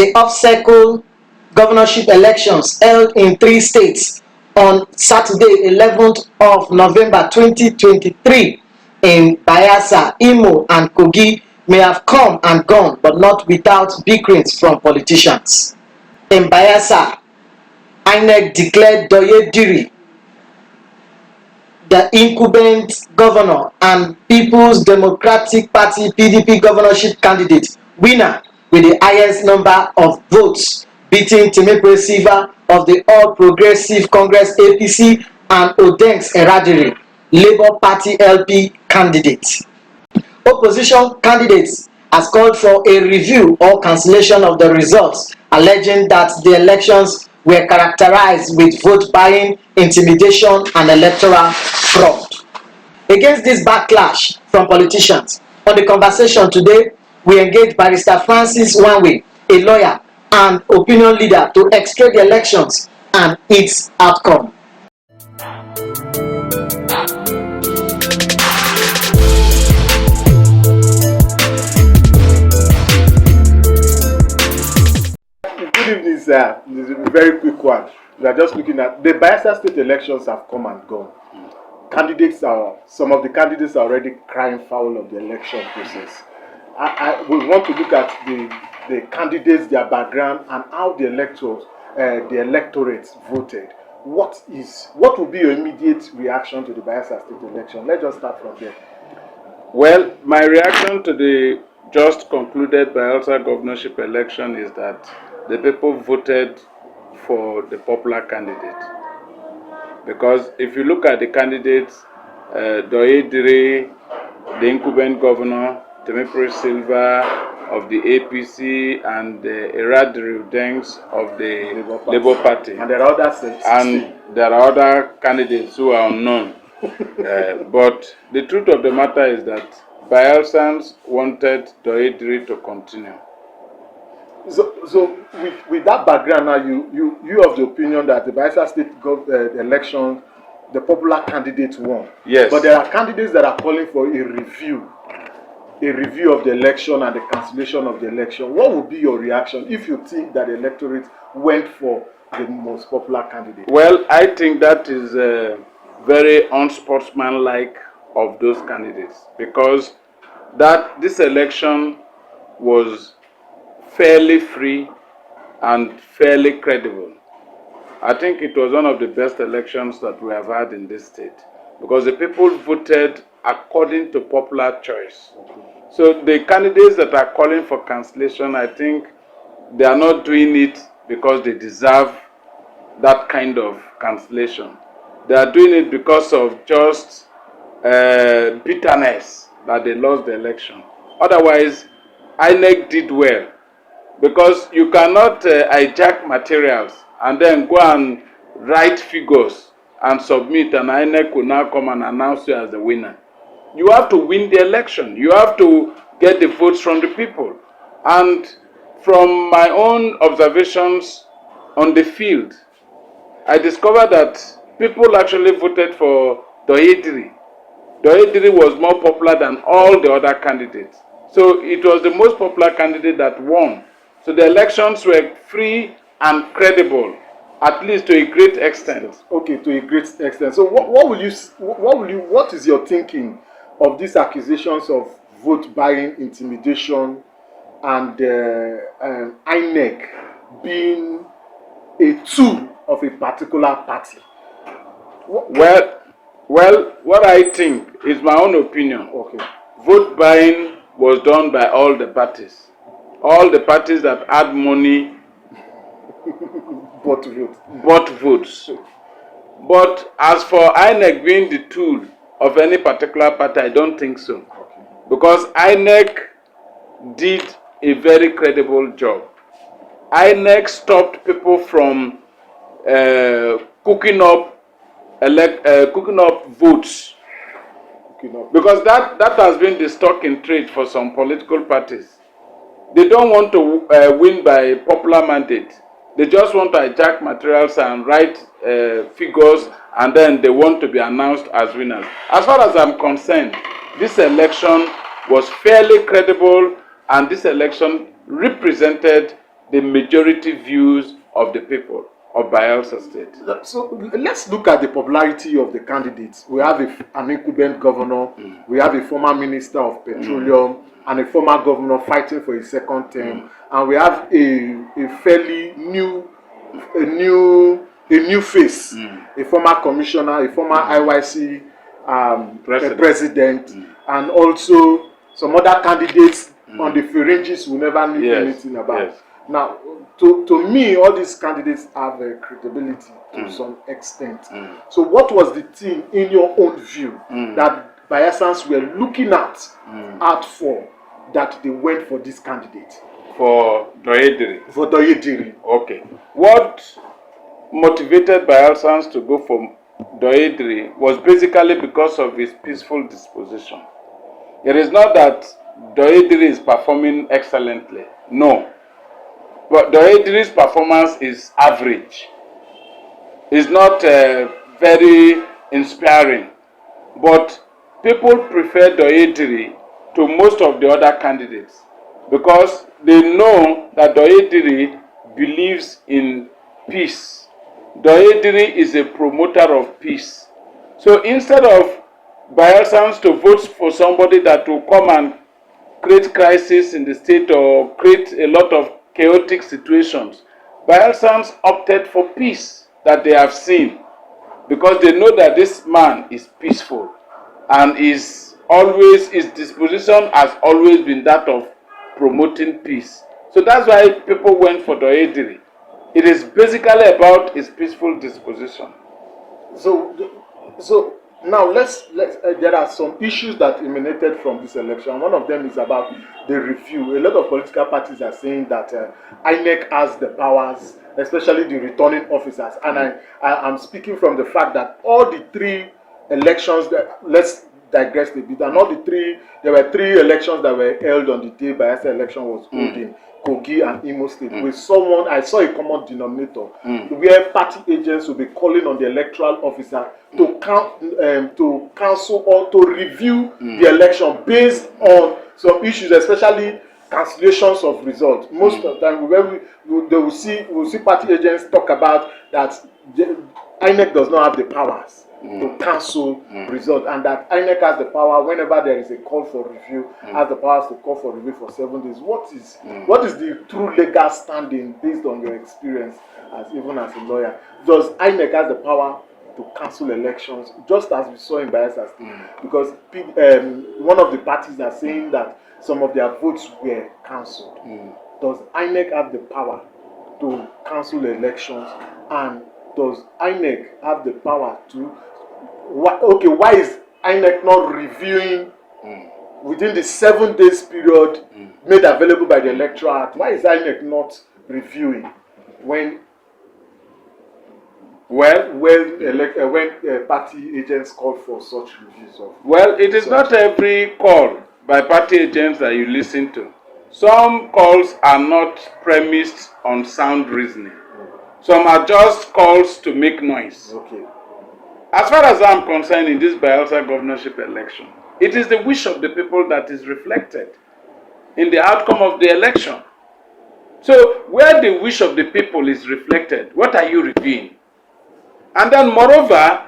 the off-cycle governorship elections held in 3 states on Saturday, 11th of November 2023 in Bayelsa, Imo, and Kogi may have come and gone, but not without bickerings from politicians. In Bayelsa, INEC declared Douye Diri the incumbent governor and People's Democratic Party (PDP) governorship candidate winner with the highest number of votes, beating Temepere Silva of the All Progressive Congress (APC) and Odense Eradiri, Labour Party (LP) candidate. Opposition candidates has called for a review or cancellation of the results, alleging that the elections were characterized with vote buying, intimidation, and electoral fraud. Against this backlash from politicians, on the conversation today, we engaged Barrister Francis Wainwei, a lawyer and opinion leader, to extract the elections and its outcome. Good evening, sir. This is a very quick one. We are just looking at the Bayelsa state elections have come and gone. Some of the candidates are already crying foul of the election process. We want to look at the candidates, their background, and how the electorate voted. What will be your immediate reaction to the Bayelsa state election? Let's just start from there. Well, my reaction to the just concluded Bayelsa governorship election is that the people voted for the popular candidate. Because if you look at the candidates, Douye Diri, the incumbent governor, Temepere Silva of the APC, and Eradiri Odense of the Labour Party. And there are other and there are other candidates who are unknown. But the truth of the matter is that Bayelsans wanted Douye Diri to continue. So with that background now, you of the opinion that the Bayelsa state election, the popular candidate won. Yes. But there are candidates that are calling for a review of the election and the cancellation of the election. What would be your reaction if you think that the electorate went for the most popular candidate? Well, I think that is very unsportsmanlike of those candidates, because this election was fairly free and fairly credible. I think it was one of the best elections that we have had in this state, because the people voted according to popular choice. So the candidates that are calling for cancellation, I think they are not doing it because they deserve that kind of cancellation. They are doing it because of just bitterness that they lost the election. Otherwise, INEC did well, because you cannot hijack materials and then go and write figures and submit, and INEC will now come and announce you as the winner. You have to win the election. You have to get the votes from the people. And from my own observations on the field, I discovered that people actually voted for Douye Diri. Douye Diri was more popular than all the other candidates. So it was the most popular candidate that won. So the elections were free and credible, at least to a great extent. Okay, to a great extent. So what is your thinking of these accusations of vote buying, intimidation, and INEC being a tool of a particular party? Well, what I think is my own opinion. Okay. Vote buying was done by all the parties. All the parties that had money bought votes. But as for INEC being the tool of any particular party, I don't think so. Okay. Because INEC did a very credible job. INEC stopped people from cooking up votes. Because that has been the stock in trade for some political parties. They don't want to win by popular mandate. They just want to hijack materials and write figures, and then they want to be announced as winners. As far as I'm concerned, this election was fairly credible, and this election represented the majority views of the people of Bayelsa State. So let's look at the popularity of the candidates. We have an incumbent governor, we have a former minister of petroleum, and a former governor fighting for his second term, and we have a fairly new face, a former commissioner, a former IYC president, and also some other candidates on the fringes we never knew anything about. Yes. Now, to me, all these candidates have a credibility to some extent. So what was the thing, in your own view, that Bayelsans were looking out for, that they went for this candidate? For Douye Diri. For Douye Diri. Okay. What motivated Bayelsans to go for Douye Diri was basically because of his peaceful disposition. It is not that Douye Diri is performing excellently. No. But Douye Diri's performance is average. It's not very inspiring. But people prefer Douye Diri to most of the other candidates because they know that Douye Diri believes in peace. Douye Diri is a promoter of peace. So instead of Bayelsans to vote for somebody that will come and create crisis in the state or create a lot of chaotic situations, Bayelsans opted for peace that they have seen because they know that this man is peaceful and his disposition has always been that of promoting peace. So that's why people went for Douye Diri. It is basically about his peaceful disposition. So now let's there are some issues that emanated from this election. One of them is about the review. A lot of political parties are saying that INEC has the powers, especially the returning officers. And I'm speaking from the fact that all the three elections let's digress a bit. And there were three elections that were held on the day Bayelsa election was holding. Kogi and Imo State. I saw a common denominator where party agents will be calling on the electoral officer to cancel or to review the election based on some issues, especially cancellations of results. Most of the time, we'll see party agents talk about that INEC does not have the powers to cancel results, and that INEC has the power whenever there is a call for review, has the powers to call for review for 7 days. What is the true legal standing based on your experience as a lawyer? Does INEC have the power to cancel elections, just as we saw in Bayelsa State? Because one of the parties are saying that some of their votes were cancelled. Does INEC have the power to cancel elections, and does INEC have the power to why is INEC not reviewing within the 7 days period made available by the Electoral Act? Why is INEC not reviewing when party agents call for such reviews of? Well, it is not every call by party agents that you listen to. Some calls are not premised on sound reasoning. Some are just calls to make noise. Okay. As far as I'm concerned, in this Bayelsa governorship election, it is the wish of the people that is reflected in the outcome of the election. So, where the wish of the people is reflected, what are you reviewing? And then, moreover,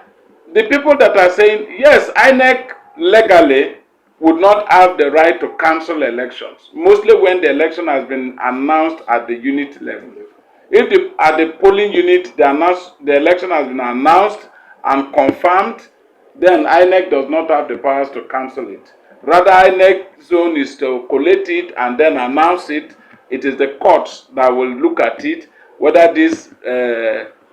the people that are saying, yes, INEC legally would not have the right to cancel elections, mostly when the election has been announced at the unit level. If at the polling unit, the election has been announced and confirmed, then INEC does not have the powers to cancel it. Rather, INEC's zone is to collate it and then announce it. It is the courts that will look at it, whether these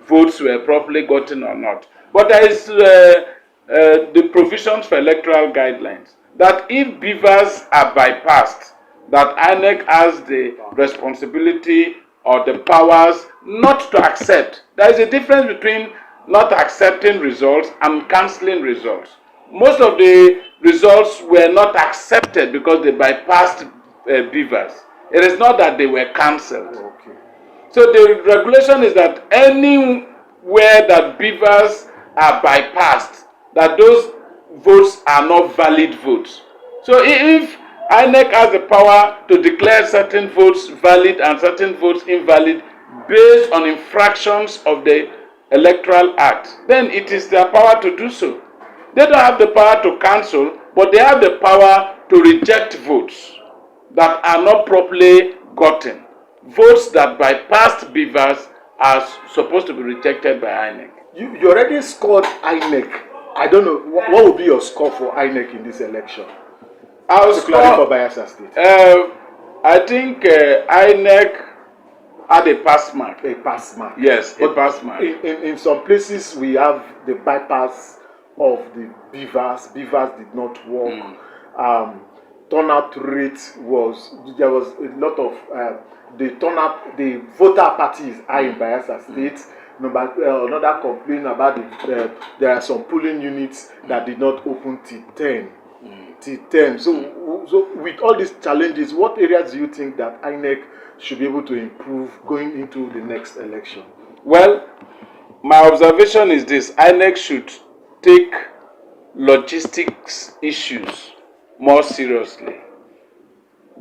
votes were properly gotten or not. But there is the provisions for electoral guidelines that if beavers are bypassed, that INEC has the responsibility or the powers not to accept. There is a difference between not accepting results and cancelling results. Most of the results were not accepted because they bypassed beavers. It is not that they were cancelled. Okay. So the regulation is that anywhere that beavers are bypassed, that those votes are not valid votes. So if INEC has the power to declare certain votes valid and certain votes invalid based on infractions of the Electoral Act. Then it is their power to do so. They don't have the power to cancel, but they have the power to reject votes that are not properly gotten. Votes that bypassed beavers are supposed to be rejected by INEC. You already scored INEC. I don't know, what would be your score for INEC in this election? Particularly for Bayelsa State. I think INEC had a pass mark. A pass mark. Yes, but a pass mark. In some places we have the bypass of the beavers. Beavers did not work. Turnout rate was, there was a lot of the voter parties are in Bayelsa State. Another complaint about there are some polling units that did not open till 10. So with all these challenges, what areas do you think that INEC should be able to improve going into the next election? Well, my observation is this: INEC should take logistics issues more seriously.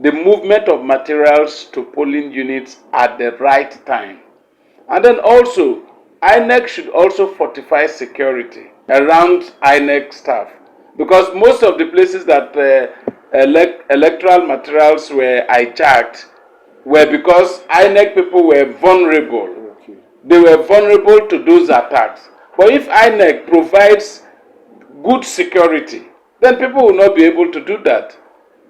The movement of materials to polling units at the right time. And then also, INEC should also fortify security around INEC staff. Because most of the places that electoral materials were hijacked were because INEC people were vulnerable. Okay. They were vulnerable to those attacks. But if INEC provides good security, then people will not be able to do that.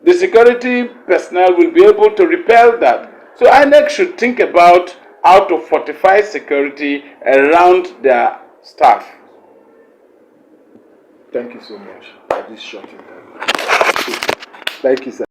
The security personnel will be able to repel that. So INEC should think about how to fortify security around their staff. Thank you so much for this short interview. Thank you, sir.